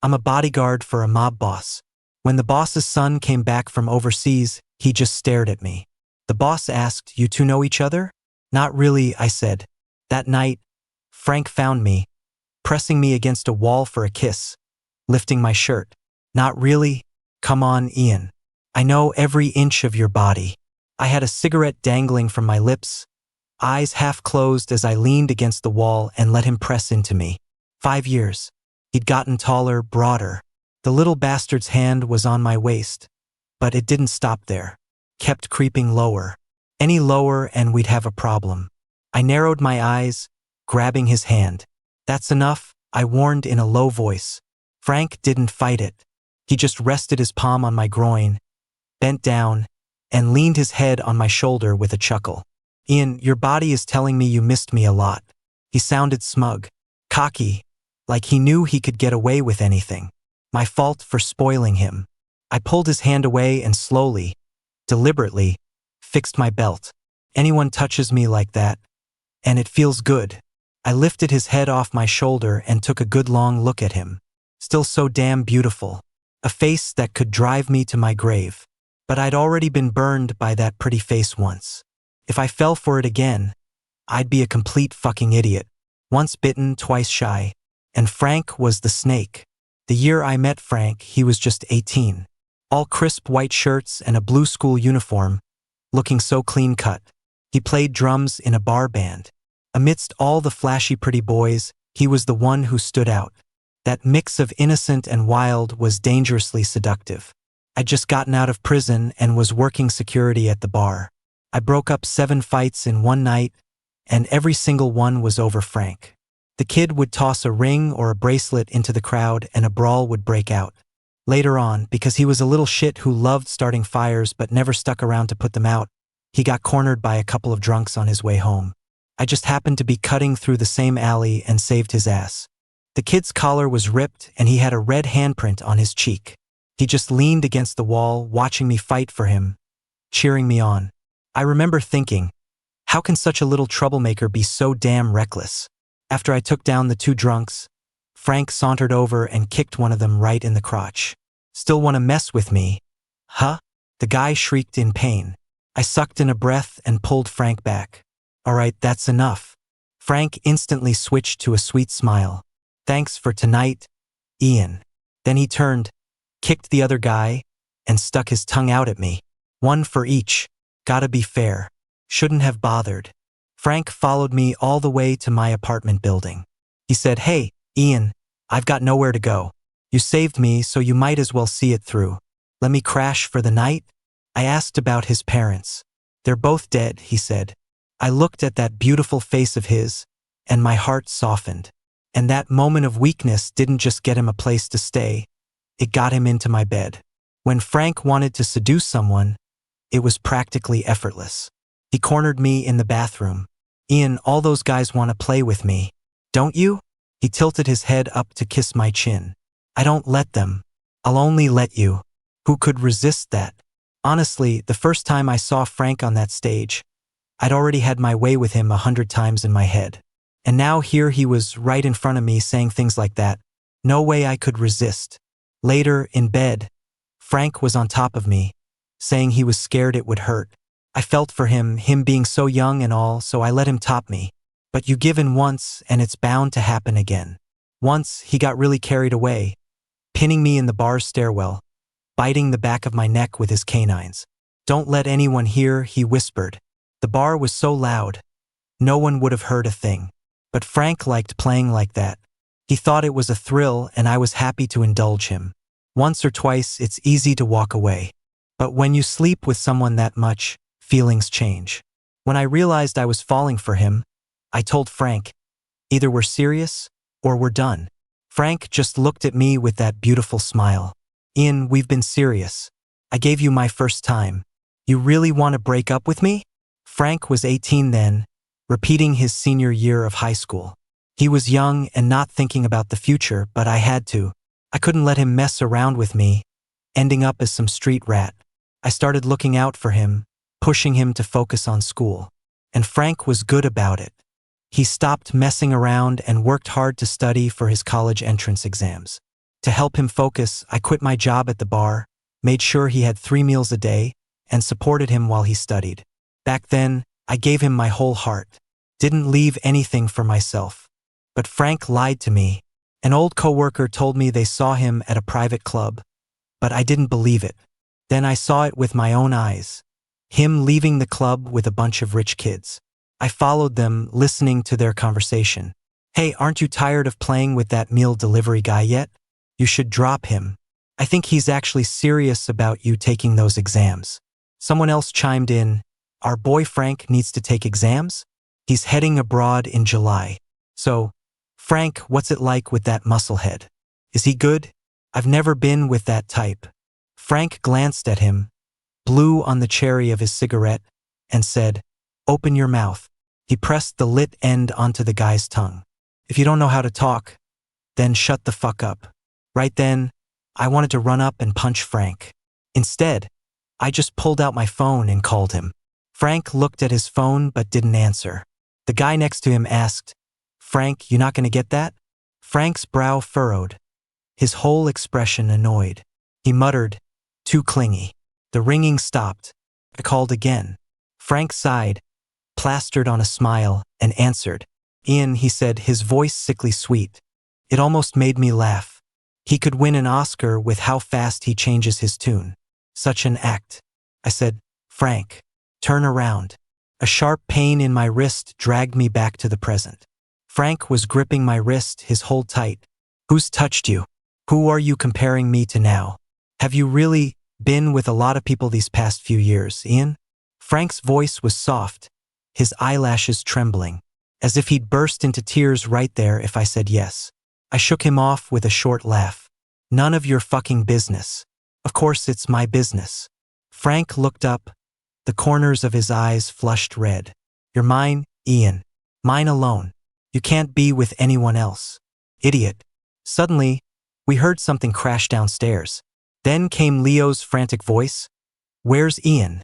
I'm a bodyguard for a mob boss. When the boss's son came back from overseas, he just stared at me. The boss asked, "You two know each other?" "Not really," I said. That night, Frank found me, pressing me against a wall for a kiss, lifting my shirt. "Not really? Come on, Ian. I know every inch of your body." I had a cigarette dangling from my lips, eyes half closed as I leaned against the wall and let him press into me. 5 years. He'd gotten taller, broader. The little bastard's hand was on my waist, but it didn't stop there. Kept creeping lower. Any lower and we'd have a problem. I narrowed my eyes, grabbing his hand. "That's enough," I warned in a low voice. Frank didn't fight it. He just rested his palm on my groin, bent down, and leaned his head on my shoulder with a chuckle. "Ian, your body is telling me you missed me a lot." He sounded smug, cocky, like he knew he could get away with anything. My fault for spoiling him. I pulled his hand away and slowly, deliberately, fixed my belt. "Anyone touches me like that, and it feels good." I lifted his head off my shoulder and took a good long look at him. Still so damn beautiful. A face that could drive me to my grave. But I'd already been burned by that pretty face once. If I fell for it again, I'd be a complete fucking idiot. Once bitten, twice shy. And Frank was the snake. The year I met Frank, he was just 18. All crisp white shirts and a blue school uniform, looking so clean cut. He played drums in a bar band. Amidst all the flashy pretty boys, he was the one who stood out. That mix of innocent and wild was dangerously seductive. I'd just gotten out of prison and was working security at the bar. I broke up 7 fights in one night, and every single one was over Frank. The kid would toss a ring or a bracelet into the crowd and a brawl would break out. Later on, because he was a little shit who loved starting fires but never stuck around to put them out, he got cornered by a couple of drunks on his way home. I just happened to be cutting through the same alley and saved his ass. The kid's collar was ripped and he had a red handprint on his cheek. He just leaned against the wall, watching me fight for him, cheering me on. I remember thinking, how can such a little troublemaker be so damn reckless? After I took down the 2 drunks, Frank sauntered over and kicked one of them right in the crotch. "Still want to mess with me? Huh?" The guy shrieked in pain. I sucked in a breath and pulled Frank back. "All right, that's enough." Frank instantly switched to a sweet smile. "Thanks for tonight, Ian." Then he turned, kicked the other guy, and stuck his tongue out at me. "One for each. Gotta be fair. Shouldn't have bothered." Frank followed me all the way to my apartment building. He said, "Hey, Ian, I've got nowhere to go. You saved me, so you might as well see it through. Let me crash for the night?" I asked about his parents. "They're both dead," he said. I looked at that beautiful face of his, and my heart softened. And that moment of weakness didn't just get him a place to stay, it got him into my bed. When Frank wanted to seduce someone, it was practically effortless. He cornered me in the bathroom. "Ian, all those guys want to play with me. Don't you?" He tilted his head up to kiss my chin. "I don't let them. I'll only let you." Who could resist that? Honestly, the first time I saw Frank on that stage, I'd already had my way with him 100 times in my head. And now here he was right in front of me saying things like that. No way I could resist. Later, in bed, Frank was on top of me, saying he was scared it would hurt. I felt for him being so young and all, so I let him top me. But you give in once, and it's bound to happen again. Once, he got really carried away, pinning me in the bar's stairwell, biting the back of my neck with his canines. "Don't let anyone hear," he whispered. The bar was so loud, no one would have heard a thing. But Frank liked playing like that. He thought it was a thrill, and I was happy to indulge him. Once or twice, it's easy to walk away. But when you sleep with someone that much, feelings change. When I realized I was falling for him, I told Frank, either we're serious or we're done. Frank just looked at me with that beautiful smile. "Ian, we've been serious. I gave you my first time. You really want to break up with me?" Frank was 18 then, repeating his senior year of high school. He was young and not thinking about the future, but I had to. I couldn't let him mess around with me, ending up as some street rat. I started looking out for him, pushing him to focus on school. And Frank was good about it. He stopped messing around and worked hard to study for his college entrance exams. To help him focus, I quit my job at the bar, made sure he had 3 meals a day, and supported him while he studied. Back then, I gave him my whole heart. Didn't leave anything for myself. But Frank lied to me. An old coworker told me they saw him at a private club, but I didn't believe it. Then I saw it with my own eyes. Him leaving the club with a bunch of rich kids. I followed them, listening to their conversation. Hey, aren't you tired of playing with that meal delivery guy yet? You should drop him. I think he's actually serious about you taking those exams. Someone else chimed in, our boy Frank needs to take exams? He's heading abroad in July. So, Frank, what's it like with that musclehead? Is he good? I've never been with that type. Frank glanced at him, blew on the cherry of his cigarette, and said, open your mouth. He pressed the lit end onto the guy's tongue. If you don't know how to talk, then shut the fuck up. Right then, I wanted to run up and punch Frank. Instead, I just pulled out my phone and called him. Frank looked at his phone but didn't answer. The guy next to him asked, Frank, you not gonna get that? Frank's brow furrowed, his whole expression annoyed. He muttered, too clingy. The ringing stopped. I called again. Frank sighed, plastered on a smile, and answered. Ian, he said, his voice sickly sweet. It almost made me laugh. He could win an Oscar with how fast he changes his tune. Such an act. I said, Frank, turn around. A sharp pain in my wrist dragged me back to the present. Frank was gripping my wrist, his hold tight. Who's touched you? Who are you comparing me to now? Have you really been with a lot of people these past few years, Ian? Frank's voice was soft, his eyelashes trembling, as if he'd burst into tears right there if I said yes. I shook him off with a short laugh. None of your fucking business. Of course it's my business. Frank looked up, the corners of his eyes flushed red. You're mine, Ian. Mine alone. You can't be with anyone else. Idiot. Suddenly, we heard something crash downstairs. Then came Leo's frantic voice. Where's Ian?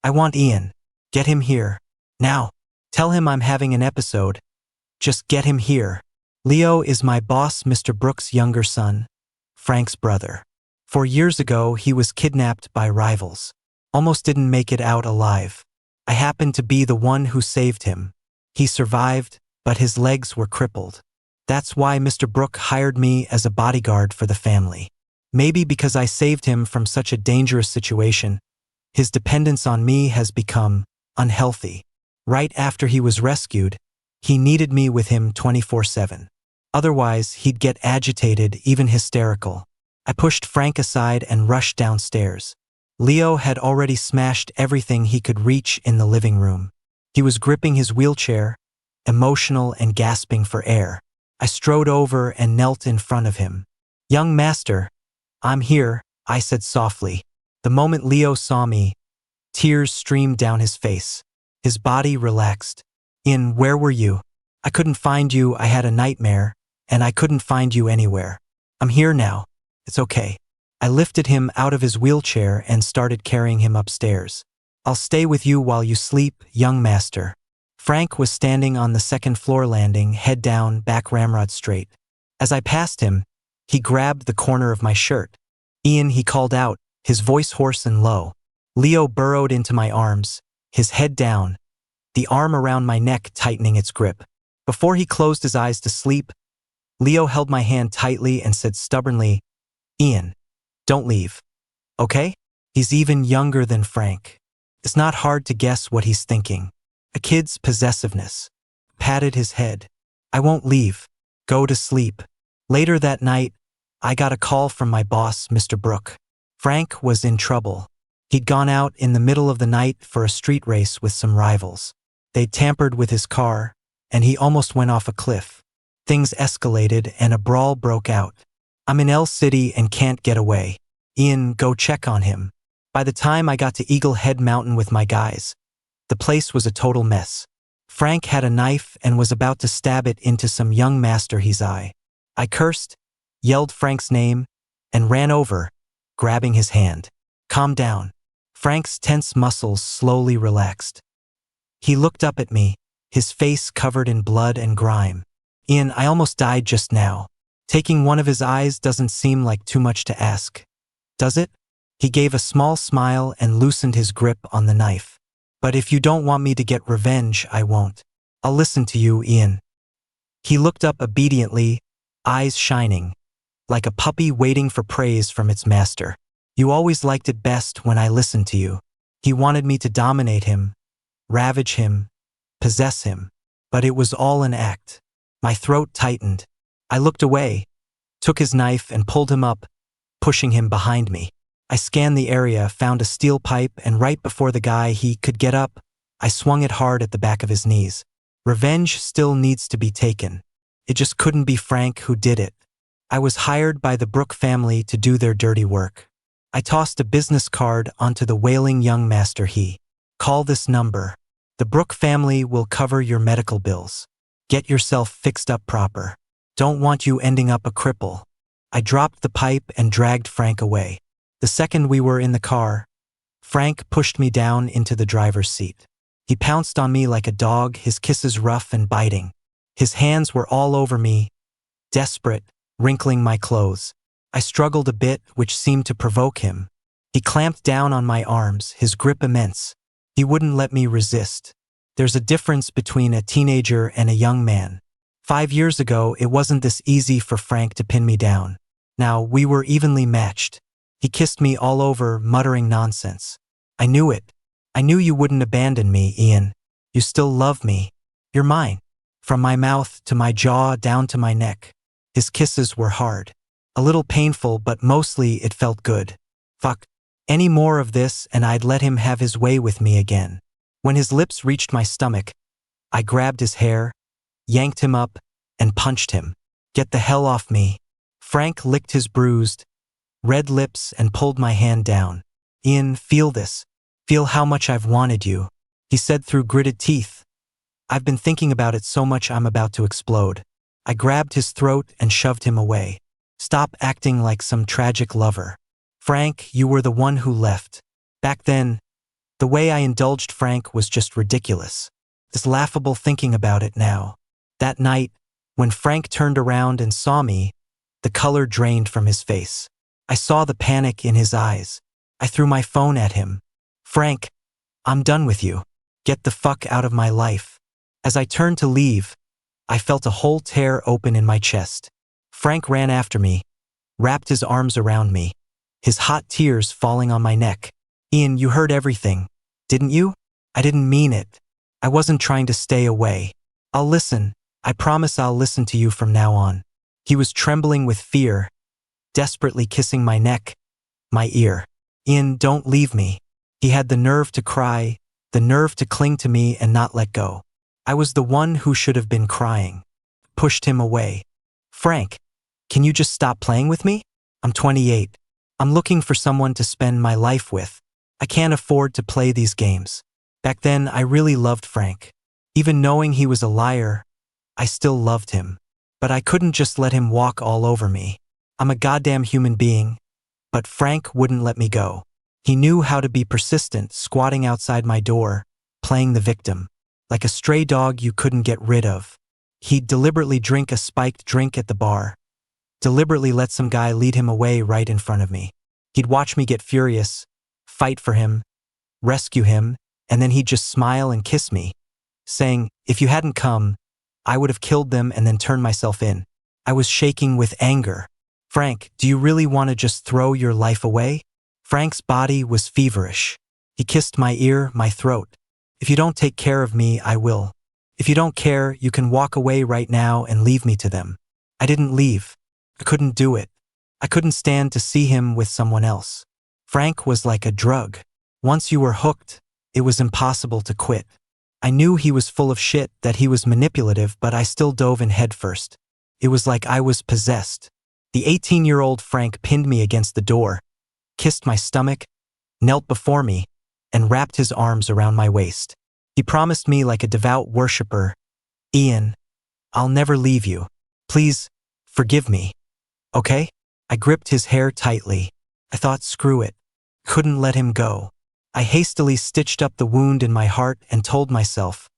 I want Ian. Get him here. Now. Tell him I'm having an episode. Just get him here. Leo is my boss, Mr. Brooks' younger son, Frank's brother. 4 years ago, he was kidnapped by rivals. Almost didn't make it out alive. I happened to be the one who saved him. He survived, but his legs were crippled. That's why Mr. Brooke hired me as a bodyguard for the family. Maybe because I saved him from such a dangerous situation, his dependence on me has become unhealthy. Right after he was rescued, he needed me with him 24/7. Otherwise, he'd get agitated, even hysterical. I pushed Frank aside and rushed downstairs. Leo had already smashed everything he could reach in the living room. He was gripping his wheelchair, emotional and gasping for air. I strode over and knelt in front of him. Young master, I'm here, I said softly. The moment Leo saw me, tears streamed down his face. His body relaxed. Ian, where were you? I couldn't find you, I had a nightmare, and I couldn't find you anywhere. I'm here now. It's okay. I lifted him out of his wheelchair and started carrying him upstairs. I'll stay with you while you sleep, young master. Frank was standing on the second-floor landing, head down, back ramrod straight. As I passed him, he grabbed the corner of my shirt. Ian, he called out, his voice hoarse and low. Leo burrowed into my arms, his head down, the arm around my neck tightening its grip. Before he closed his eyes to sleep, Leo held my hand tightly and said stubbornly, Ian, don't leave. Okay? He's even younger than Frank. It's not hard to guess what he's thinking. A kid's possessiveness. Patted his head. I won't leave. Go to sleep. Later that night, I got a call from my boss, Mr. Brooke. Frank was in trouble. He'd gone out in the middle of the night for a street race with some rivals. They'd tampered with his car, and he almost went off a cliff. Things escalated and a brawl broke out. I'm in L City and can't get away. Ian, go check on him. By the time I got to Eagle Head Mountain with my guys, the place was a total mess. Frank had a knife and was about to stab it into some young master his eye. I cursed, yelled Frank's name, and ran over, grabbing his hand. Calm down. Frank's tense muscles slowly relaxed. He looked up at me, his face covered in blood and grime. Ian, I almost died just now. Taking one of his eyes doesn't seem like too much to ask, does it? He gave a small smile and loosened his grip on the knife. But if you don't want me to get revenge, I won't. I'll listen to you, Ian. He looked up obediently, eyes shining, like a puppy waiting for praise from its master. You always liked it best when I listened to you. He wanted me to dominate him, ravage him, possess him. But it was all an act. My throat tightened. I looked away, took his knife and pulled him up, pushing him behind me. I scanned the area, found a steel pipe, and right before the guy he could get up, I swung it hard at the back of his knees. Revenge still needs to be taken. It just couldn't be Frank who did it. I was hired by the Brooke family to do their dirty work. I tossed a business card onto the wailing young master. Call this number. The Brooke family will cover your medical bills. Get yourself fixed up proper. Don't want you ending up a cripple. I dropped the pipe and dragged Frank away. The second we were in the car, Frank pushed me down into the driver's seat. He pounced on me like a dog, his kisses rough and biting. His hands were all over me, desperate, wrinkling my clothes. I struggled a bit, which seemed to provoke him. He clamped down on my arms, his grip immense. He wouldn't let me resist. There's a difference between a teenager and a young man. 5 years ago, it wasn't this easy for Frank to pin me down. Now, we were evenly matched. He kissed me all over, muttering nonsense. I knew it. I knew you wouldn't abandon me, Ian. You still love me. You're mine. From my mouth to my jaw down to my neck. His kisses were hard. A little painful, but mostly it felt good. Fuck. Any more of this and I'd let him have his way with me again. When his lips reached my stomach, I grabbed his hair, yanked him up, and punched him. Get the hell off me. Frank licked his bruised, red lips and pulled my hand down. Ian, feel this. Feel how much I've wanted you, he said through gritted teeth. I've been thinking about it so much I'm about to explode. I grabbed his throat and shoved him away. Stop acting like some tragic lover. Frank, you were the one who left. Back then, the way I indulged Frank was just ridiculous. It's laughable thinking about it now. That night, when Frank turned around and saw me, the color drained from his face. I saw the panic in his eyes. I threw my phone at him. Frank, I'm done with you. Get the fuck out of my life. As I turned to leave, I felt a hole tear open in my chest. Frank ran after me, wrapped his arms around me, his hot tears falling on my neck. Ian, you heard everything, didn't you? I didn't mean it. I wasn't trying to stay away. I'll listen. I promise I'll listen to you from now on. He was trembling with fear, desperately kissing my neck, my ear. Ian, don't leave me. He had the nerve to cry, the nerve to cling to me and not let go. I was the one who should have been crying. Pushed him away. Frank, can you just stop playing with me? I'm 28. I'm looking for someone to spend my life with. I can't afford to play these games. Back then, I really loved Frank. Even knowing he was a liar, I still loved him. But I couldn't just let him walk all over me. I'm a goddamn human being. But Frank wouldn't let me go. He knew how to be persistent, squatting outside my door, playing the victim. Like a stray dog you couldn't get rid of. He'd deliberately drink a spiked drink at the bar. Deliberately let some guy lead him away right in front of me. He'd watch me get furious, fight for him, rescue him, and then he'd just smile and kiss me, saying, if you hadn't come, I would have killed them and then turned myself in. I was shaking with anger. Frank, do you really want to just throw your life away? Frank's body was feverish. He kissed my ear, my throat. If you don't take care of me, I will. If you don't care, you can walk away right now and leave me to them. I didn't leave. I couldn't do it. I couldn't stand to see him with someone else. Frank was like a drug. Once you were hooked, it was impossible to quit. I knew he was full of shit, that he was manipulative, but I still dove in headfirst. It was like I was possessed. The 18-year-old Frank pinned me against the door, kissed my stomach, knelt before me, and wrapped his arms around my waist. He promised me like a devout worshiper, Ian, I'll never leave you. Please, forgive me. Okay? I gripped his hair tightly. I thought, screw it. Couldn't let him go. I hastily stitched up the wound in my heart and told myself,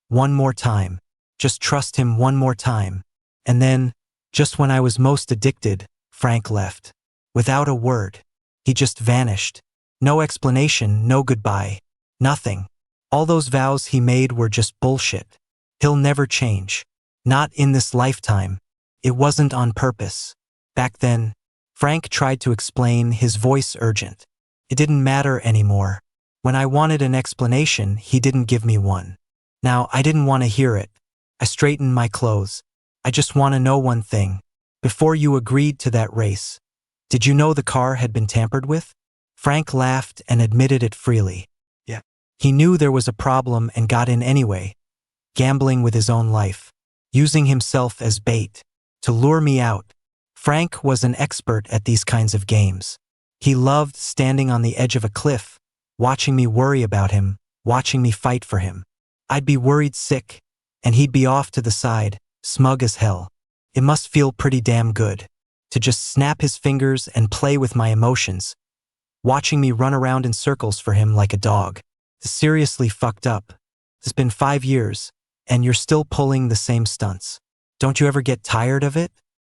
one more time. Just trust him one more time. And then, Just when I was most addicted, Frank left. Without a word. He just vanished. No explanation, no goodbye. Nothing. All those vows he made were just bullshit. He'll never change. Not in this lifetime. It wasn't on purpose. Back then, Frank tried to explain, his voice urgent. It didn't matter anymore. When I wanted an explanation, he didn't give me one. Now, I didn't want to hear it. I straightened my clothes. I just want to know one thing. Before you agreed to that race, did you know the car had been tampered with? Frank laughed and admitted it freely. Yeah. He knew there was a problem and got in anyway, gambling with his own life, using himself as bait to lure me out. Frank was an expert at these kinds of games. He loved standing on the edge of a cliff, watching me worry about him, watching me fight for him. I'd be worried sick, and he'd be off to the side, smug as hell. It must feel pretty damn good to just snap his fingers and play with my emotions, watching me run around in circles for him like a dog. It's seriously fucked up. It's been 5 years, and you're still pulling the same stunts. Don't you ever get tired of it?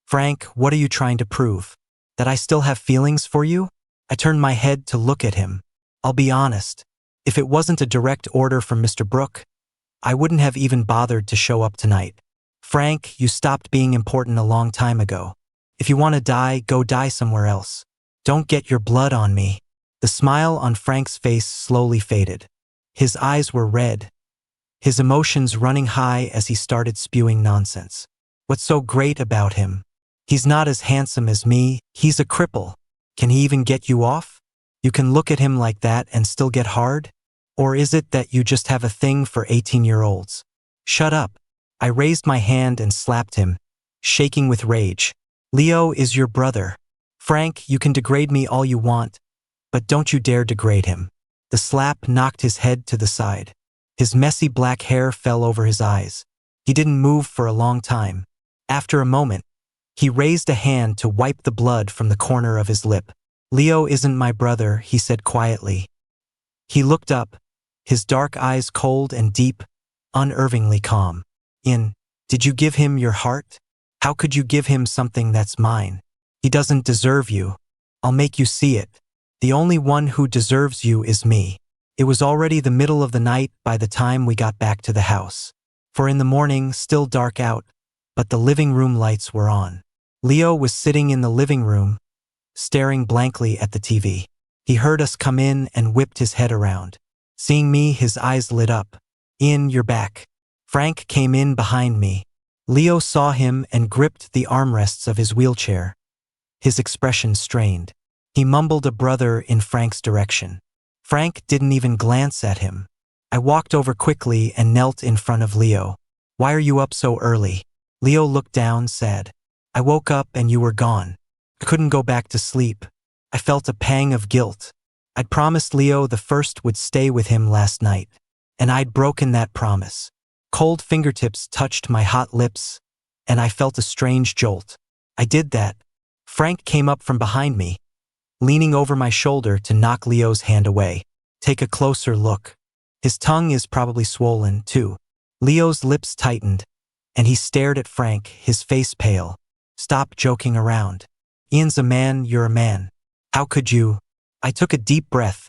Frank, what are you trying to prove? That I still have feelings for you? I turned my head to look at him. I'll be honest. If it wasn't a direct order from Mr. Brooke, I wouldn't have even bothered to show up tonight. Frank, you stopped being important a long time ago. If you want to die, go die somewhere else. Don't get your blood on me. The smile on Frank's face slowly faded. His eyes were red, his emotions running high as he started spewing nonsense. What's so great about him? He's not as handsome as me, he's a cripple. Can he even get you off? You can look at him like that and still get hard? Or is it that you just have a thing for 18-year-olds? Shut up. I raised my hand and slapped him, shaking with rage. Leo is your brother. Frank, you can degrade me all you want, but don't you dare degrade him. The slap knocked his head to the side. His messy black hair fell over his eyes. He didn't move for a long time. After a moment, he raised a hand to wipe the blood from the corner of his lip. Leo isn't my brother, he said quietly. He looked up, his dark eyes cold and deep, unnervingly calm. Did you give him your heart? How could you give him something that's mine? He doesn't deserve you. I'll make you see it. The only one who deserves you is me. It was already the middle of the night by the time we got back to the house. For in the morning, still dark out, but the living room lights were on. Leo was sitting in the living room, staring blankly at the TV. He heard us come in and whipped his head around. Seeing me, his eyes lit up. You're back. Frank came in behind me. Leo saw him and gripped the armrests of his wheelchair. His expression strained. He mumbled a brother in Frank's direction. Frank didn't even glance at him. I walked over quickly and knelt in front of Leo. Why are you up so early? Leo looked down, sad. I woke up and you were gone. I couldn't go back to sleep. I felt a pang of guilt. I'd promised Leo the first would stay with him last night, and I'd broken that promise. Cold fingertips touched my hot lips, and I felt a strange jolt. I did that. Frank came up from behind me, leaning over my shoulder to knock Leo's hand away. Take a closer look. His tongue is probably swollen, too. Leo's lips tightened, and he stared at Frank, his face pale. Stop joking around. Ian's a man, you're a man. How could you? I took a deep breath,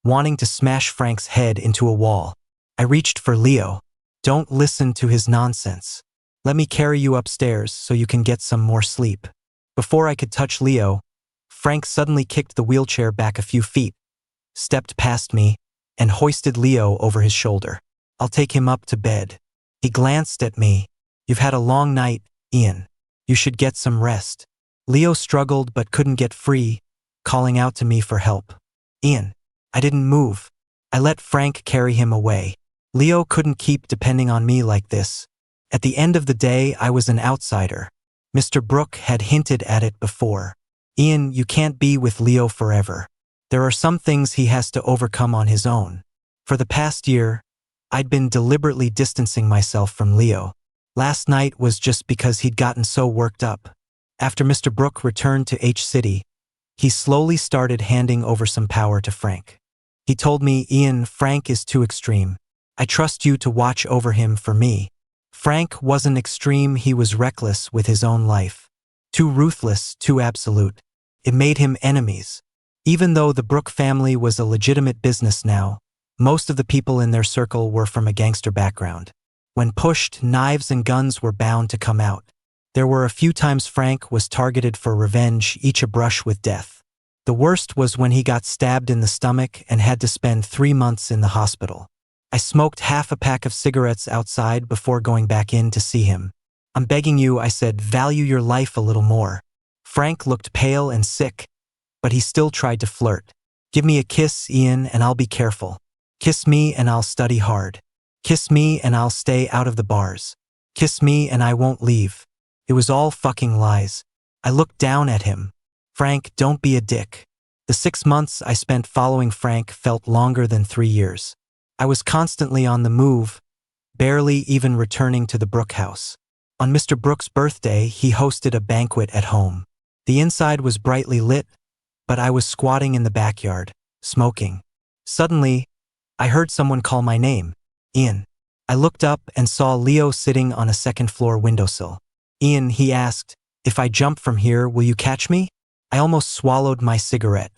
wanting to smash Frank's head into a wall. I reached for Leo. Don't listen to his nonsense. Let me carry you upstairs so you can get some more sleep. Before I could touch Leo, Frank suddenly kicked the wheelchair back a few feet, stepped past me, and hoisted Leo over his shoulder. I'll take him up to bed. He glanced at me. You've had a long night, Ian. You should get some rest. Leo struggled but couldn't get free, calling out to me for help. Ian. I didn't move. I let Frank carry him away. Leo couldn't keep depending on me like this. At the end of the day, I was an outsider. Mr. Brooke had hinted at it before. Ian, you can't be with Leo forever. There are some things he has to overcome on his own. For the past year, I'd been deliberately distancing myself from Leo. Last night was just because he'd gotten so worked up. After Mr. Brooke returned to H-City, he slowly started handing over some power to Frank. He told me, Ian, Frank is too extreme. I trust you to watch over him for me. Frank wasn't extreme, he was reckless with his own life. Too ruthless, too absolute. It made him enemies. Even though the Brooke family was a legitimate business now, most of the people in their circle were from a gangster background. When pushed, knives and guns were bound to come out. There were a few times Frank was targeted for revenge, each a brush with death. The worst was when he got stabbed in the stomach and had to spend 3 months in the hospital. I smoked half a pack of cigarettes outside before going back in to see him. "I'm begging you," I said, "value your life a little more." Frank looked pale and sick, but he still tried to flirt. "Give me a kiss, Ian, and I'll be careful. Kiss me and I'll study hard. Kiss me and I'll stay out of the bars. Kiss me and I won't leave." It was all fucking lies. I looked down at him. "Frank, don't be a dick." The 6 months I spent following Frank felt longer than 3 years. I was constantly on the move, barely even returning to the Brooke house. On Mr. Brooke's birthday, he hosted a banquet at home. The inside was brightly lit, but I was squatting in the backyard, smoking. Suddenly, I heard someone call my name, "Ian." I looked up and saw Leo sitting on a second-floor windowsill. "Ian," he asked, "if I jump from here, will you catch me?" I almost swallowed my cigarette.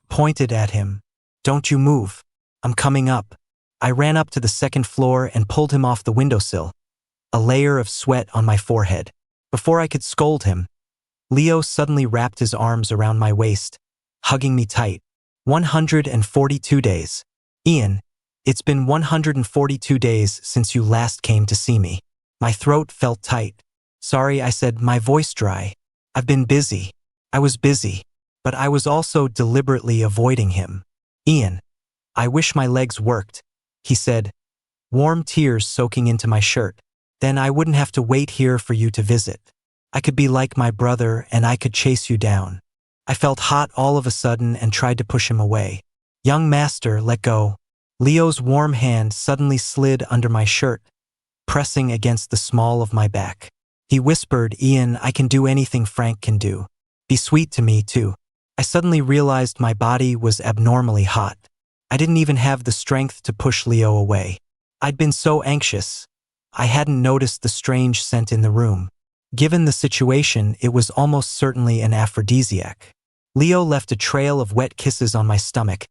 Pointed at him. "Don't you move. I'm coming up." I ran up to the second floor and pulled him off the windowsill, a layer of sweat on my forehead. Before I could scold him, Leo suddenly wrapped his arms around my waist, hugging me tight. 142 days. "Ian, it's been 142 days since you last came to see me." My throat felt tight. "Sorry," I said, my voice dry. "I've been busy." I was busy, but I was also deliberately avoiding him. "Ian, I wish my legs worked," he said, warm tears soaking into my shirt. "Then I wouldn't have to wait here for you to visit. I could be like my brother and I could chase you down." I felt hot all of a sudden and tried to push him away. "Young master, let go." Leo's warm hand suddenly slid under my shirt, pressing against the small of my back. He whispered, "Ian, I can do anything Frank can do. Be sweet to me, too." I suddenly realized my body was abnormally hot. I didn't even have the strength to push Leo away. I'd been so anxious. I hadn't noticed the strange scent in the room. Given the situation, it was almost certainly an aphrodisiac. Leo left a trail of wet kisses on my stomach,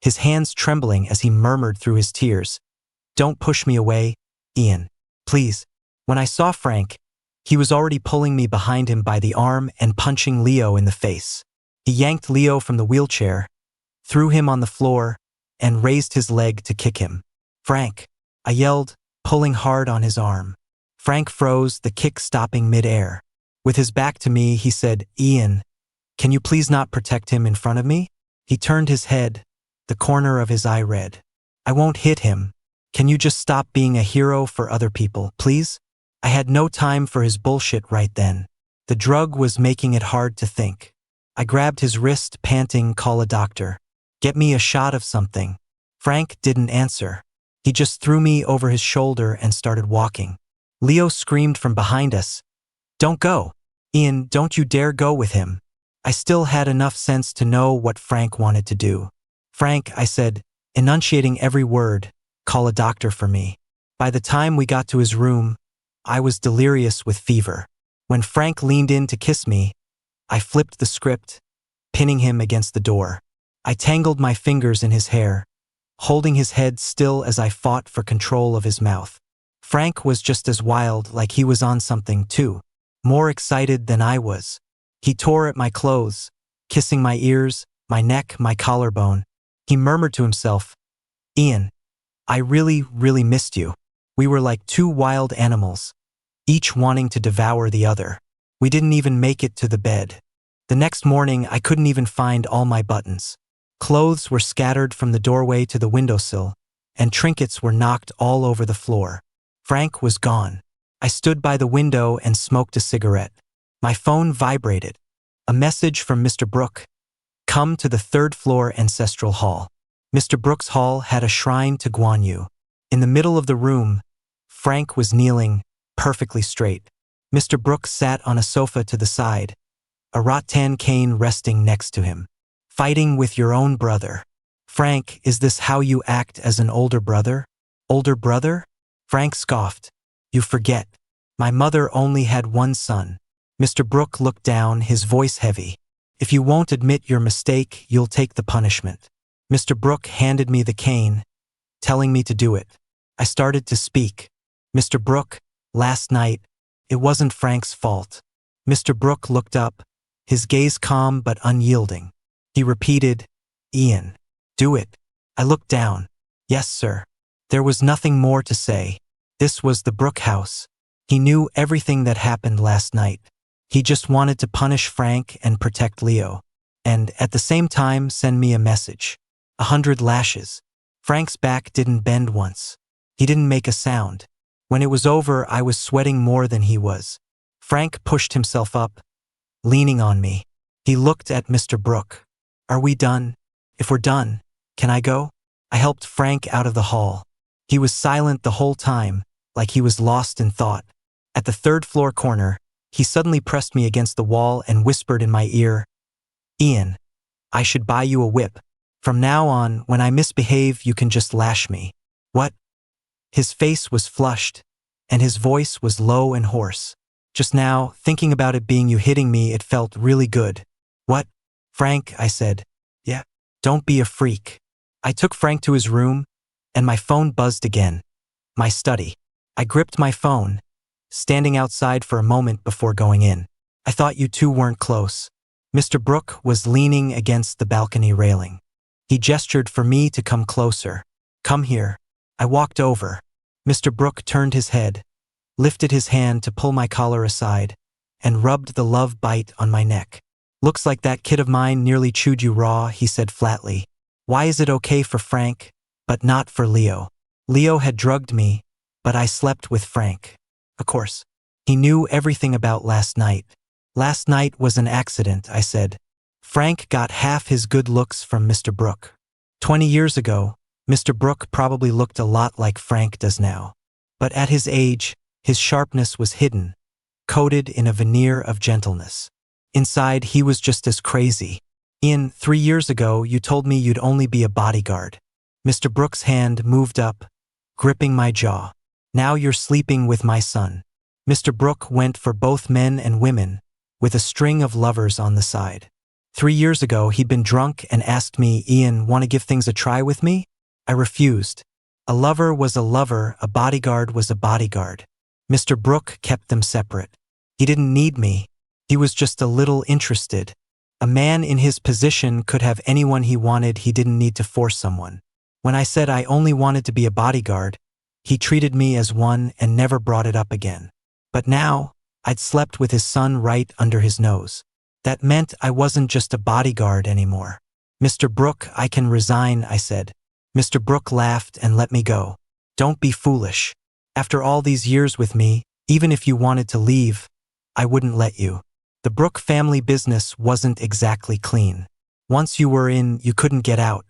his hands trembling as he murmured through his tears, "Don't push me away, Ian. Please." When I saw Frank, he was already pulling me behind him by the arm and punching Leo in the face. He yanked Leo from the wheelchair, threw him on the floor, and raised his leg to kick him. "Frank," I yelled, pulling hard on his arm. Frank froze, the kick stopping mid-air. With his back to me, he said, "Ian, can you please not protect him in front of me?" He turned his head, the corner of his eye red. "I won't hit him. Can you just stop being a hero for other people, please?" I had no time for his bullshit right then. The drug was making it hard to think. I grabbed his wrist, panting, "Call a doctor. Get me a shot of something." Frank didn't answer. He just threw me over his shoulder and started walking. Leo screamed from behind us, "Don't go. Ian, don't you dare go with him." I still had enough sense to know what Frank wanted to do. "Frank," I said, enunciating every word, "call a doctor for me." By the time we got to his room, I was delirious with fever. When Frank leaned in to kiss me, I flipped the script, pinning him against the door. I tangled my fingers in his hair, holding his head still as I fought for control of his mouth. Frank was just as wild, like he was on something too, more excited than I was. He tore at my clothes, kissing my ears, my neck, my collarbone. He murmured to himself, "Ian, I really, really missed you." We were like two wild animals, each wanting to devour the other. We didn't even make it to the bed. The next morning, I couldn't even find all my buttons. Clothes were scattered from the doorway to the windowsill, and trinkets were knocked all over the floor. Frank was gone. I stood by the window and smoked a cigarette. My phone vibrated. A message from Mr. Brooke. "Come to the 3rd floor ancestral hall." Mr. Brooke's hall had a shrine to Guan Yu. In the middle of the room, Frank was kneeling, perfectly straight. Mr. Brooke sat on a sofa to the side, a rattan cane resting next to him. "Fighting with your own brother. Frank, is this how you act as an older brother?" "Older brother?" Frank scoffed. "You forget. My mother only had one son. Mr. Brooke looked down, his voice heavy. If you won't admit your mistake, you'll take the punishment. Mr. Brooke handed me the cane, telling me to do it. I started to speak. Mr. Brooke, last night, it wasn't Frank's fault. Mr. Brooke looked up, his gaze calm but unyielding. He repeated, Ian, do it. I looked down. Yes, sir. There was nothing more to say. This was the Brooke house. He knew everything that happened last night. He just wanted to punish Frank and protect Leo. And, at the same time, send me a message. 100 lashes. Frank's back didn't bend once. He didn't make a sound. When it was over, I was sweating more than he was. Frank pushed himself up, leaning on me. He looked at Mr. Brooke. Are we done? If we're done, can I go? I helped Frank out of the hall. He was silent the whole time, like he was lost in thought. At the third-floor corner, he suddenly pressed me against the wall and whispered in my ear, Ian, I should buy you a whip. From now on, when I misbehave, you can just lash me. What? His face was flushed, and his voice was low and hoarse. Just now, thinking about it being you hitting me, it felt really good. What? Frank, I said. Yeah. Don't be a freak. I took Frank to his room, and my phone buzzed again. My study. I gripped my phone, standing outside for a moment before going in. I thought you two weren't close. Mr. Brooke was leaning against the balcony railing. He gestured for me to come closer. Come here. I walked over. Mr. Brooke turned his head, lifted his hand to pull my collar aside, and rubbed the love bite on my neck. Looks like that kid of mine nearly chewed you raw, he said flatly. Why is it okay for Frank, but not for Leo? Leo had drugged me, but I slept with Frank. Of course. He knew everything about last night. Last night was an accident, I said. Frank got half his good looks from Mr. Brooke. 20 years ago, Mr. Brooke probably looked a lot like Frank does now. But at his age, his sharpness was hidden, coated in a veneer of gentleness. Inside, he was just as crazy. Ian, 3 years ago, you told me you'd only be a bodyguard. Mr. Brooke's hand moved up, gripping my jaw. Now you're sleeping with my son. Mr. Brooke went for both men and women, with a string of lovers on the side. 3 years ago, he'd been drunk and asked me, Ian, want to give things a try with me? I refused. A lover was a lover, a bodyguard was a bodyguard. Mr. Brooke kept them separate. He didn't need me. He was just a little interested. A man in his position could have anyone he wanted, he didn't need to force someone. When I said I only wanted to be a bodyguard, he treated me as one and never brought it up again. But now, I'd slept with his son right under his nose. That meant I wasn't just a bodyguard anymore. Mr. Brooke, I can resign, I said. Mr. Brooke laughed and let me go. Don't be foolish. After all these years with me, even if you wanted to leave, I wouldn't let you. The Brooke family business wasn't exactly clean. Once you were in, you couldn't get out.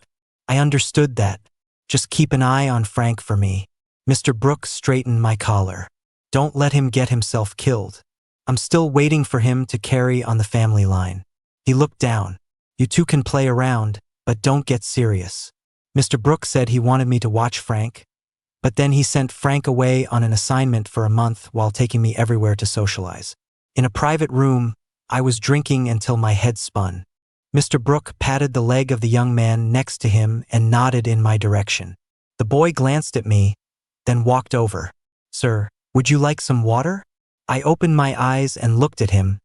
I understood that. Just keep an eye on Frank for me. Mr. Brooke straightened my collar. Don't let him get himself killed. I'm still waiting for him to carry on the family line. He looked down. You two can play around, but don't get serious. Mr. Brooke said he wanted me to watch Frank, but then he sent Frank away on an assignment for a month while taking me everywhere to socialize. In a private room, I was drinking until my head spun. Mr. Brooke patted the leg of the young man next to him and nodded in my direction. The boy glanced at me, then walked over. Sir, would you like some water? I opened my eyes and looked at him,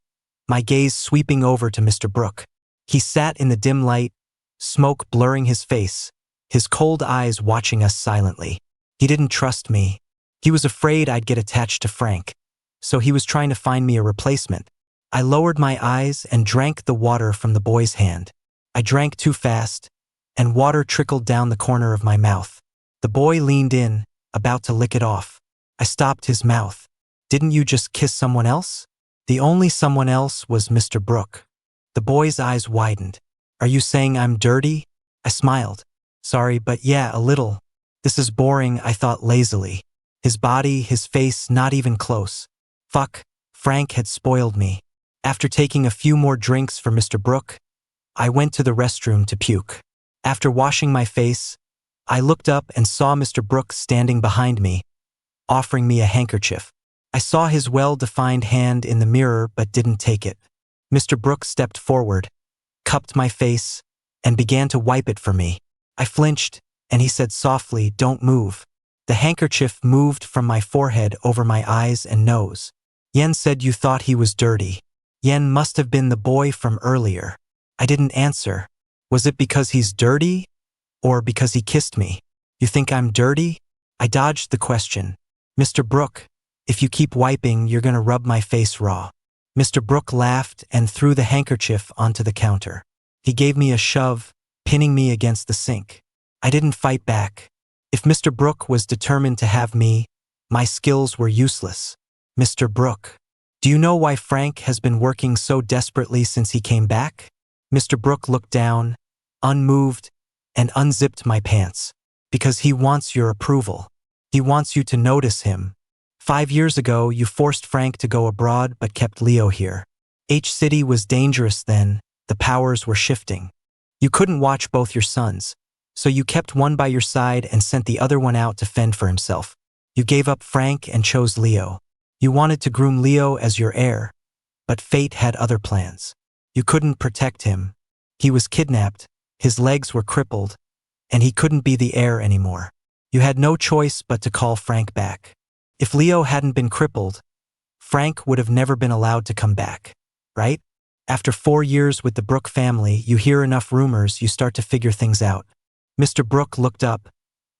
my gaze sweeping over to Mr. Brooke. He sat in the dim light, smoke blurring his face, his cold eyes watching us silently. He didn't trust me. He was afraid I'd get attached to Frank, so he was trying to find me a replacement. I lowered my eyes and drank the water from the boy's hand. I drank too fast, and water trickled down the corner of my mouth. The boy leaned in, about to lick it off. I stopped his mouth. Didn't you just kiss someone else? The only someone else was Mr. Brooke. The boy's eyes widened. Are you saying I'm dirty? I smiled. Sorry, but yeah, a little. This is boring, I thought lazily. His body, his face, not even close. Fuck, Frank had spoiled me. After taking a few more drinks for Mr. Brooke, I went to the restroom to puke. After washing my face, I looked up and saw Mr. Brooke standing behind me, offering me a handkerchief. I saw his well-defined hand in the mirror but didn't take it. Mr. Brooke stepped forward, cupped my face, and began to wipe it for me. I flinched, and he said softly, "Don't move." The handkerchief moved from my forehead over my eyes and nose. "Yen said you thought he was dirty." Yen must have been the boy from earlier. I didn't answer. Was it because he's dirty? Or because he kissed me? "You think I'm dirty?" I dodged the question. "Mr. Brooke, if you keep wiping, you're gonna rub my face raw." Mr. Brooke laughed and threw the handkerchief onto the counter. He gave me a shove, pinning me against the sink. I didn't fight back. If Mr. Brooke was determined to have me, my skills were useless. "Mr. Brooke, do you know why Frank has been working so desperately since he came back?" Mr. Brooke looked down, unmoved, and unzipped my pants. "Because he wants your approval. He wants you to notice him. 5 years ago, you forced Frank to go abroad but kept Leo here. H-City was dangerous then, the powers were shifting. You couldn't watch both your sons, so you kept one by your side and sent the other one out to fend for himself. You gave up Frank and chose Leo. You wanted to groom Leo as your heir, but fate had other plans. You couldn't protect him. He was kidnapped, his legs were crippled, and he couldn't be the heir anymore. You had no choice but to call Frank back. If Leo hadn't been crippled, Frank would have never been allowed to come back, right? After 4 years with the Brooke family, you hear enough rumors, you start to figure things out." Mr. Brooke looked up,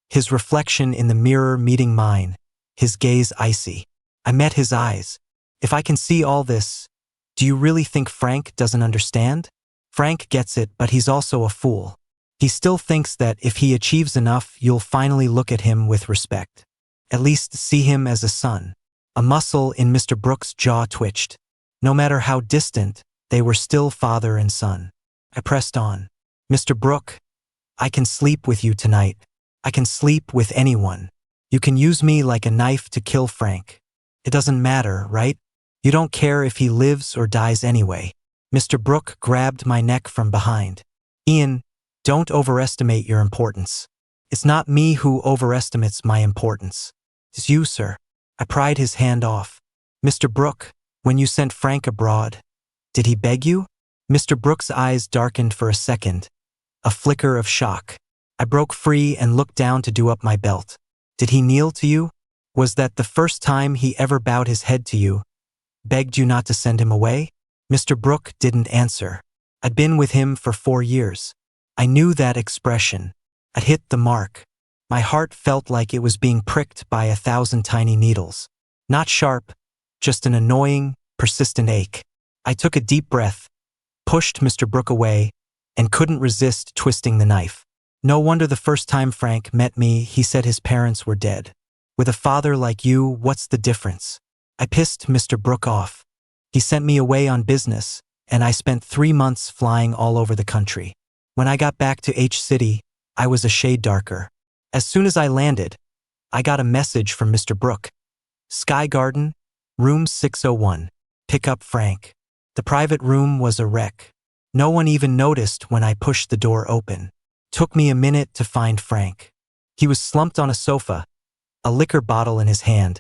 his reflection in the mirror meeting mine, his gaze icy. I met his eyes. "If I can see all this, do you really think Frank doesn't understand?" "Frank gets it, but he's also a fool. He still thinks that if he achieves enough, you'll finally look at him with respect. At least see him as a son." A muscle in Mr. Brooke's jaw twitched. No matter how distant, they were still father and son. I pressed on. "Mr. Brooke, I can sleep with you tonight. I can sleep with anyone. You can use me like a knife to kill Frank. It doesn't matter, right? You don't care if he lives or dies anyway." Mr. Brooke grabbed my neck from behind. "Ian, don't overestimate your importance. It's not me who overestimates my importance. It's you, sir." I pried his hand off. "Mr. Brooke, when you sent Frank abroad, did he beg you?" Mr. Brooke's eyes darkened for a second, a flicker of shock. I broke free and looked down to do up my belt. "Did he kneel to you? Was that the first time he ever bowed his head to you, begged you not to send him away?" Mr. Brooke didn't answer. I'd been with him for 4 years. I knew that expression. I'd hit the mark. My heart felt like it was being pricked by 1,000 tiny needles. Not sharp, just an annoying, persistent ache. I took a deep breath, pushed Mr. Brooke away, and couldn't resist twisting the knife. "No wonder the first time Frank met me, he said his parents were dead. With a father like you, what's the difference?" I pissed Mr. Brooke off. He sent me away on business, and I spent 3 months flying all over the country. When I got back to H-City, I was a shade darker. As soon as I landed, I got a message from Mr. Brooke. "Sky Garden, room 601. Pick up Frank." The private room was a wreck. No one even noticed when I pushed the door open. Took me a minute to find Frank. He was slumped on a sofa, a liquor bottle in his hand,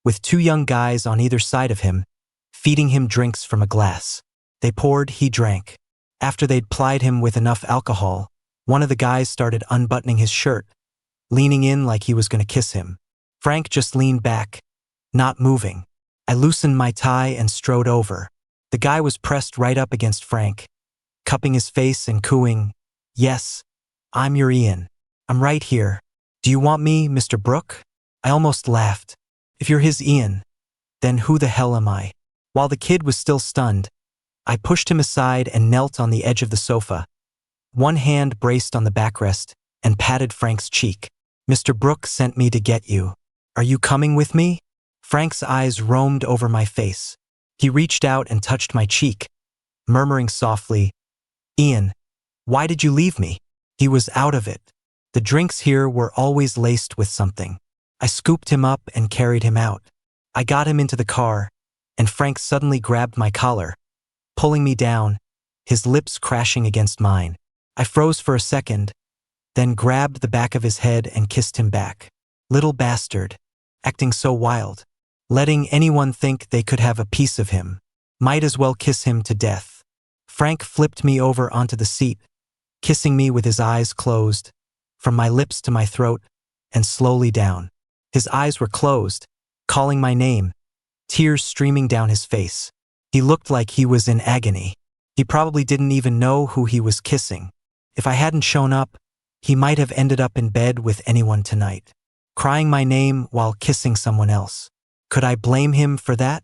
with 2 young guys on either side of him, feeding him drinks from a glass. They poured, he drank. After they'd plied him with enough alcohol, one of the guys started unbuttoning his shirt, leaning in like he was going to kiss him. Frank just leaned back, not moving. I loosened my tie and strode over. The guy was pressed right up against Frank, cupping his face and cooing, "Yes, I'm your Ian. I'm right here. Do you want me, Mr. Brooke?" I almost laughed. If you're his Ian, then who the hell am I? While the kid was still stunned, I pushed him aside and knelt on the edge of the sofa. One hand braced on the backrest and patted Frank's cheek. "Mr. Brooke sent me to get you. Are you coming with me?" Frank's eyes roamed over my face. He reached out and touched my cheek, murmuring softly, "Ian, why did you leave me?" He was out of it. The drinks here were always laced with something. I scooped him up and carried him out. I got him into the car, and Frank suddenly grabbed my collar, pulling me down, his lips crashing against mine. I froze for a second, then grabbed the back of his head and kissed him back. Little bastard, acting so wild. letting anyone think they could have a piece of him. Might as well kiss him to death. Frank flipped me over onto the seat, kissing me with his eyes closed, from my lips to my throat, and slowly down. His eyes were closed, calling my name, tears streaming down his face. He looked like he was in agony. He probably didn't even know who he was kissing. If I hadn't shown up, he might have ended up in bed with anyone tonight, crying my name while kissing someone else. Could I blame him for that?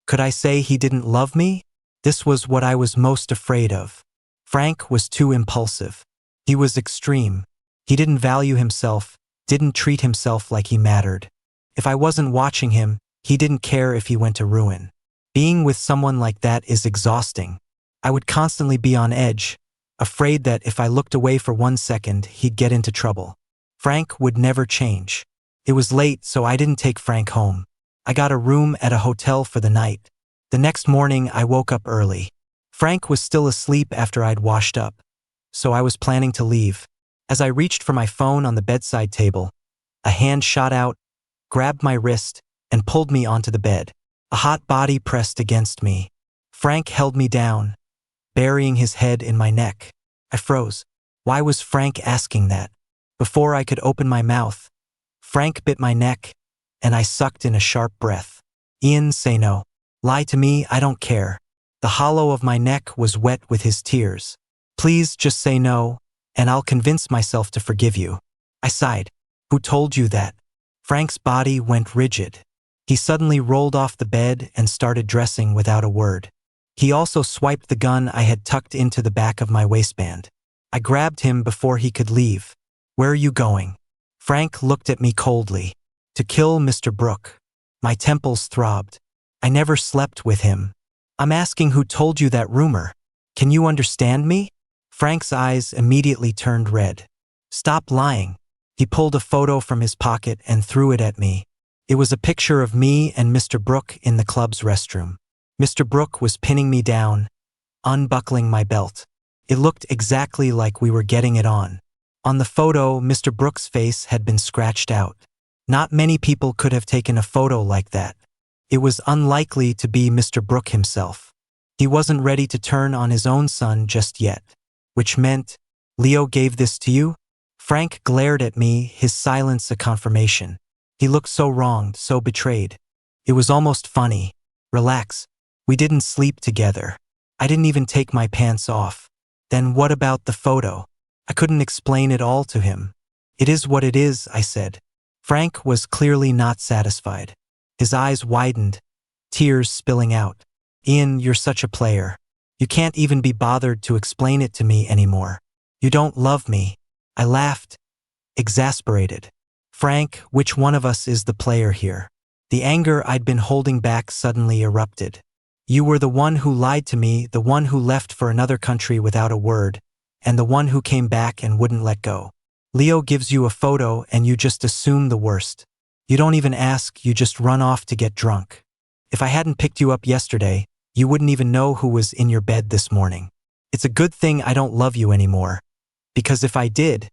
Could I say he didn't love me? This was what I was most afraid of. Frank was too impulsive. He was extreme. He didn't value himself, didn't treat himself like he mattered. If I wasn't watching him, he didn't care if he went to ruin. Being with someone like that is exhausting. I would constantly be on edge, afraid that if I looked away for 1 second, he'd get into trouble. Frank would never change. It was late, so I didn't take Frank home. I got a room at a hotel for the night. The next morning, I woke up early. Frank was still asleep after I'd washed up, so I was planning to leave. As I reached for my phone on the bedside table, a hand shot out, grabbed my wrist, and pulled me onto the bed. A hot body pressed against me. Frank held me down, burying his head in my neck. I froze. Why was Frank asking that? Before I could open my mouth, Frank bit my neck, and I sucked in a sharp breath. Ian, say no. Lie to me, I don't care. The hollow of my neck was wet with his tears. Please just say no, and I'll convince myself to forgive you. I sighed. Who told you that? Frank's body went rigid. He suddenly rolled off the bed and started dressing without a word. He also swiped the gun I had tucked into the back of my waistband. I grabbed him before he could leave. Where are you going? Frank looked at me coldly. To kill Mr. Brooke. My temples throbbed. I never slept with him. I'm asking who told you that rumor. Can you understand me? Frank's eyes immediately turned red. Stop lying. He pulled a photo from his pocket and threw it at me. It was a picture of me and Mr. Brooke in the club's restroom. Mr. Brooke was pinning me down, unbuckling my belt. It looked exactly like we were getting it on. On the photo, Mr. Brooke's face had been scratched out. Not many people could have taken a photo like that. It was unlikely to be Mr. Brooke himself. He wasn't ready to turn on his own son just yet. Which meant, Leo gave this to you? Frank glared at me, his silence a confirmation. He looked so wronged, so betrayed. It was almost funny. Relax. We didn't sleep together. I didn't even take my pants off. Then what about the photo? I couldn't explain it all to him. It is what it is, I said. Frank was clearly not satisfied. His eyes widened, tears spilling out. Ian, you're such a player. You can't even be bothered to explain it to me anymore. You don't love me. I laughed, exasperated. Frank, which one of us is the player here? The anger I'd been holding back suddenly erupted. You were the one who lied to me, the one who left for another country without a word, and the one who came back and wouldn't let go. Leo gives you a photo and you just assume the worst. You don't even ask, you just run off to get drunk. If I hadn't picked you up yesterday, you wouldn't even know who was in your bed this morning. It's a good thing I don't love you anymore, because if I did,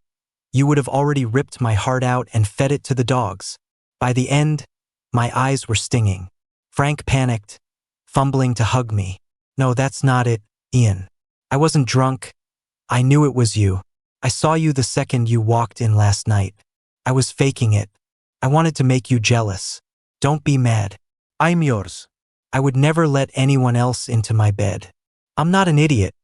you would have already ripped my heart out and fed it to the dogs. By the end, my eyes were stinging. Frank panicked, fumbling to hug me. No, that's not it, Ian. I wasn't drunk. I knew it was you. I saw you the second you walked in last night. I was faking it. I wanted to make you jealous. Don't be mad. I'm yours. I would never let anyone else into my bed. I'm not an idiot.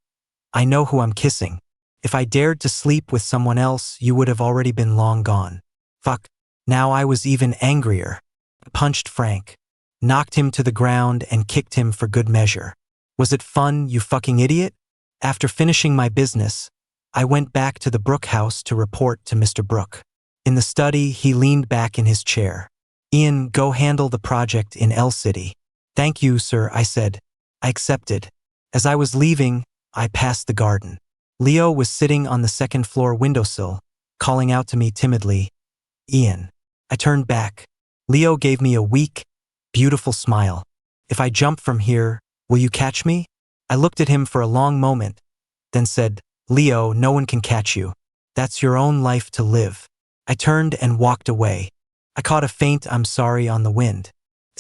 I know who I'm kissing. If I dared to sleep with someone else, you would have already been long gone. Fuck. Now I was even angrier. I punched Frank, knocked him to the ground and kicked him for good measure. Was it fun, you fucking idiot? After finishing my business, I went back to the Brooke house to report to Mr. Brooke. In the study, he leaned back in his chair. Ian, go handle the project in L City. Thank you, sir, I said. I accepted. As I was leaving, I passed the garden. Leo was sitting on the second-floor windowsill, calling out to me timidly, Ian. I turned back. Leo gave me a weak, beautiful smile. If I jump from here, will you catch me? I looked at him for a long moment, then said, Leo, no one can catch you. That's your own life to live. I turned and walked away. I caught a faint I'm sorry on the wind.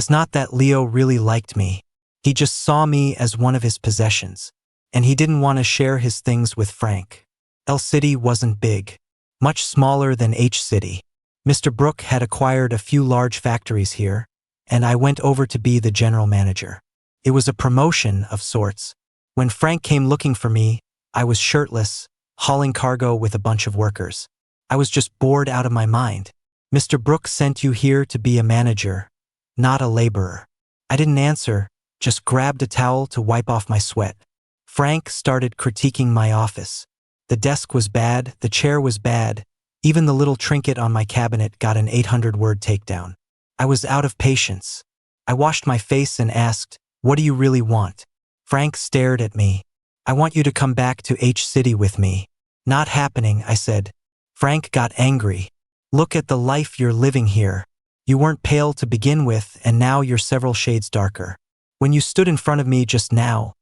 It's not that Leo really liked me. He just saw me as one of his possessions, and he didn't want to share his things with Frank. L City wasn't big, much smaller than H City. Mr. Brooke had acquired a few large factories here, and I went over to be the general manager. It was a promotion of sorts. When Frank came looking for me, I was shirtless, hauling cargo with a bunch of workers. I was just bored out of my mind. Mr. Brooke sent you here to be a manager, not a laborer. I didn't answer, just grabbed a towel to wipe off my sweat. Frank started critiquing my office. The desk was bad, the chair was bad, even the little trinket on my cabinet got an 800-word takedown. I was out of patience. I washed my face and asked, "What do you really want?" Frank stared at me. "I want you to come back to H City with me." "Not happening," I said. Frank got angry. "Look at the life you're living here. You weren't pale to begin with, and now you're several shades darker. When you stood in front of me just now,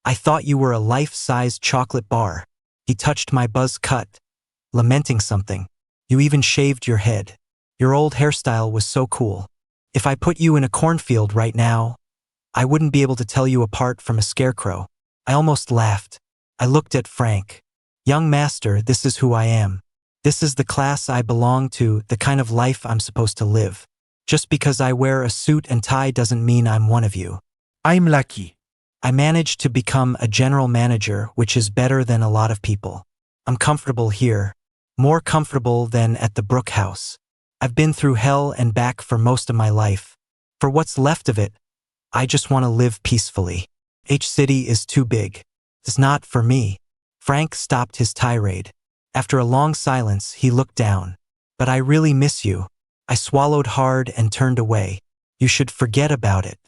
I thought you were a life-sized chocolate bar." He touched my buzz cut, lamenting something. "You even shaved your head. Your old hairstyle was so cool. If I put you in a cornfield right now, I wouldn't be able to tell you apart from a scarecrow." I almost laughed. I looked at Frank. "Young master, this is who I am. This is the class I belong to, the kind of life I'm supposed to live. Just because I wear a suit and tie doesn't mean I'm one of you." I'm lucky. I managed to become a general manager, which is better than a lot of people. I'm comfortable here, more comfortable than at the Brooke house. I've been through hell and back for most of my life. For what's left of it, I just want to live peacefully. H City is too big. It's not for me. Frank stopped his tirade. After a long silence, he looked down. "But I really miss you." I swallowed hard and turned away. "You should forget about it.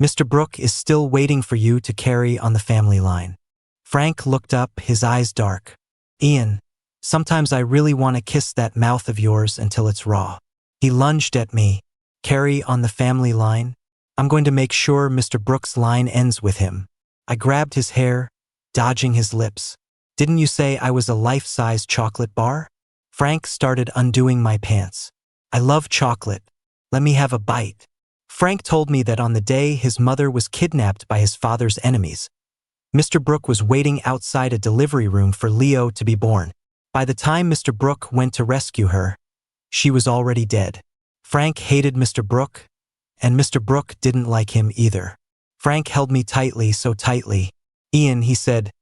Mr. Brooke is still waiting for you to carry on the family line." Frank looked up, his eyes dark. "Ian, sometimes I really want to kiss that mouth of yours until it's raw." He lunged at me. "Carry on the family line? I'm going to make sure Mr. Brooke's line ends with him." I grabbed his hair, dodging his lips. "Didn't you say I was a life-size chocolate bar?" Frank started undoing my pants. "I love chocolate. Let me have a bite." Frank told me that on the day his mother was kidnapped by his father's enemies, Mr. Brooke was waiting outside a delivery room for Leo to be born. By the time Mr. Brooke went to rescue her, she was already dead. Frank hated Mr. Brooke, and Mr. Brooke didn't like him either. Frank held me tightly, so tightly. "Ian," he said,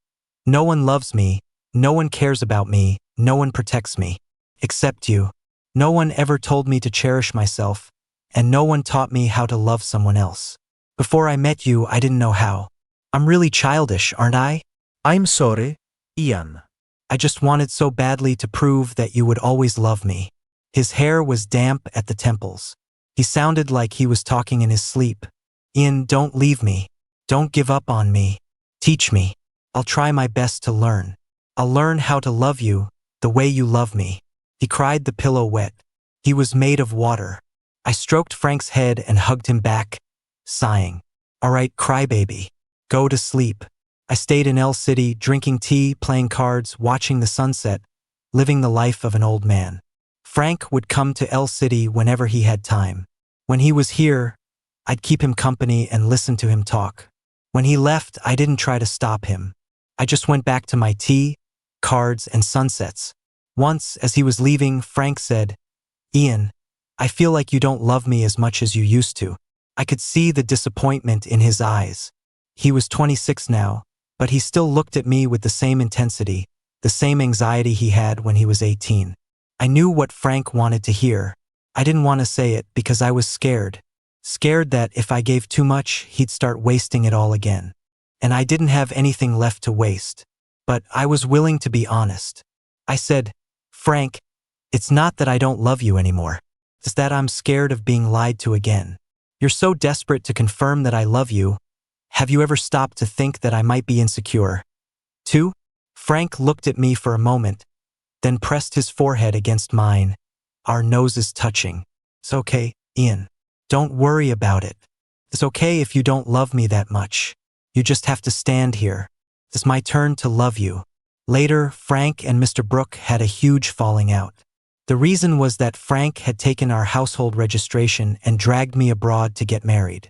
"no one loves me, no one cares about me, no one protects me. Except you. No one ever told me to cherish myself, and no one taught me how to love someone else. Before I met you, I didn't know how. I'm really childish, aren't I?" I'm sorry, Ian. "I just wanted so badly to prove that you would always love me." His hair was damp at the temples. He sounded like he was talking in his sleep. "Ian, don't leave me. Don't give up on me. Teach me. I'll try my best to learn. I'll learn how to love you, the way you love me." He cried the pillow wet. He was made of water. I stroked Frank's head and hugged him back, sighing. "All right, crybaby. Go to sleep." I stayed in L City, drinking tea, playing cards, watching the sunset, living the life of an old man. Frank would come to L City whenever he had time. When he was here, I'd keep him company and listen to him talk. When he left, I didn't try to stop him. I just went back to my tea, cards, and sunsets. Once, as he was leaving, Frank said, "Ian, I feel like you don't love me as much as you used to." I could see the disappointment in his eyes. He was 26 now, but he still looked at me with the same intensity, the same anxiety he had when he was 18. I knew what Frank wanted to hear. I didn't want to say it because I was scared. Scared that if I gave too much, he'd start wasting it all again. And I didn't have anything left to waste. But I was willing to be honest. I said, "Frank, it's not that I don't love you anymore. It's that I'm scared of being lied to again. You're so desperate to confirm that I love you. Have you ever stopped to think that I might be insecure, too?" Frank looked at me for a moment, then pressed his forehead against mine, our noses touching. "It's okay, Ian. Don't worry about it. It's okay if you don't love me that much. You just have to stand here. It's my turn to love you." Later, Frank and Mr. Brooke had a huge falling out. The reason was that Frank had taken our household registration and dragged me abroad to get married.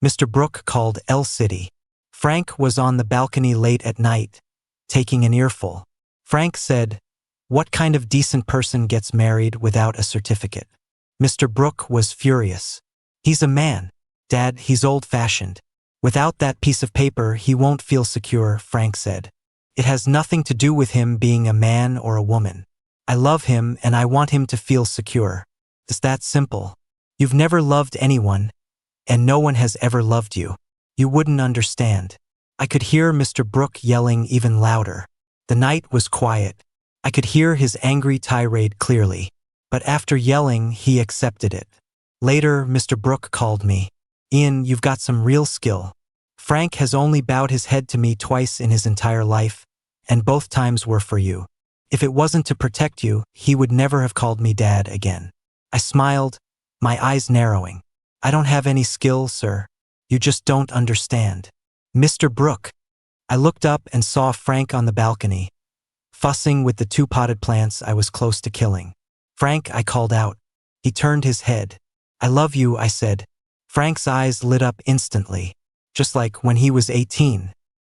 Mr. Brooke called L City. Frank was on the balcony late at night, taking an earful. Frank said, "What kind of decent person gets married without a certificate?" Mr. Brooke was furious. "He's a man. Dad, he's old-fashioned. Without that piece of paper, he won't feel secure," Frank said. "It has nothing to do with him being a man or a woman. I love him and I want him to feel secure. It's that simple. You've never loved anyone, and no one has ever loved you. You wouldn't understand." I could hear Mr. Brooke yelling even louder. The night was quiet. I could hear his angry tirade clearly. But after yelling, he accepted it. Later, Mr. Brooke called me. "Ian, you've got some real skill. Frank has only bowed his head to me twice in his entire life, and both times were for you. If it wasn't to protect you, he would never have called me Dad again." I smiled, my eyes narrowing. "I don't have any skill, sir. You just don't understand." "Mr. Brooke." I looked up and saw Frank on the balcony, fussing with the 2 potted plants I was close to killing. "Frank," I called out. He turned his head. "I love you," I said. Frank's eyes lit up instantly, just like when he was 18.